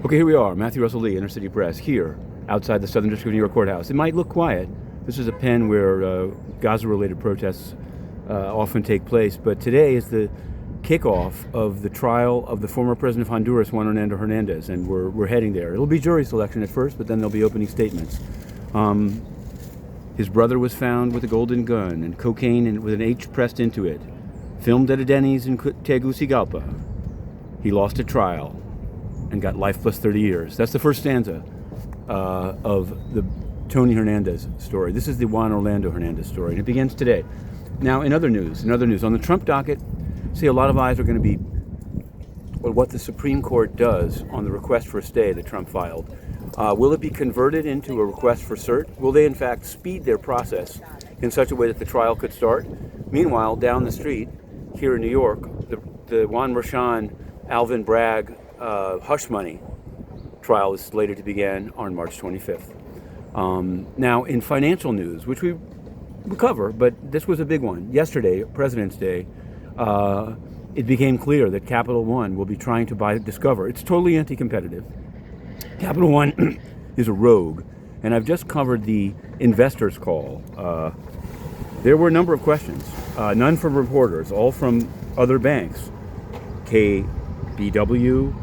Okay, here we are, Matthew Russell Lee, Inner City Press, here outside the Southern District of New York Courthouse. It might look quiet. This is a pen where Gaza-related protests often take place, but today is the kickoff of the trial of the former president of Honduras, Juan Orlando Hernandez, and we're heading there. It'll be jury selection at first, but then there'll be opening statements. His brother was found with a golden gun and cocaine and with an H pressed into it, filmed at a Denny's in Tegucigalpa. He lost a trial and got life plus 30 years. That's the first stanza of the Tony Hernandez story. This is the Juan Orlando Hernandez story, and it begins today. Now, in other news, on the Trump docket, see, a lot of eyes are going to be on what the Supreme Court does on the request for a stay that Trump filed. Will it be converted into a request for cert? Will they, in fact, speed their process in such a way that the trial could start? Meanwhile, down the street, here in New York, the Juan Merchan, Alvin Bragg hush money trial is slated to begin on March 25th. Now, in financial news, which we cover, but this was a big one. Yesterday, President's Day, it became clear that Capital One will be trying to buy Discover. It's totally anti-competitive. Capital One is a rogue, and I've just covered the investors' call. There were a number of questions, none from reporters, all from other banks. KBW,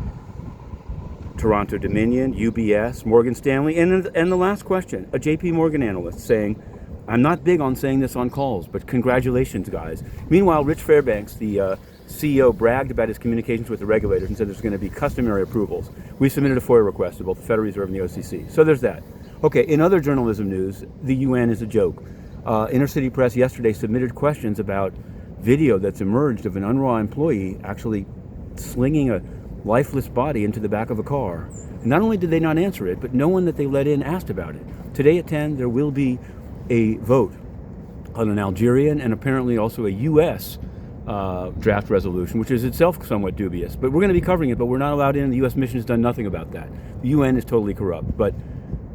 Toronto Dominion, UBS, Morgan Stanley, and the last question, a JP Morgan analyst saying, I'm not big on saying this on calls, but congratulations, guys. Meanwhile, Rich Fairbanks, the CEO, bragged about his communications with the regulators and said there's going to be customary approvals. We submitted a FOIA request to both the Federal Reserve and the OCC. So there's that. Okay, in other journalism news, the UN is a joke. Inner City Press yesterday submitted questions about video that's emerged of an UNRWA employee actually slinging a lifeless body into the back of a car. And not only did they not answer it, but no one that they let in asked about it. Today at 10, there will be a vote on an Algerian and apparently also a U.S. Draft resolution, which is itself somewhat dubious. But we're going to be covering it, but we're not allowed in. The U.S. mission has done nothing about that. The UN is totally corrupt. But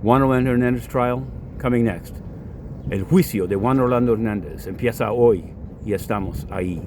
Juan Orlando Hernandez trial coming next. El juicio de Juan Orlando Hernández empieza hoy y estamos ahí.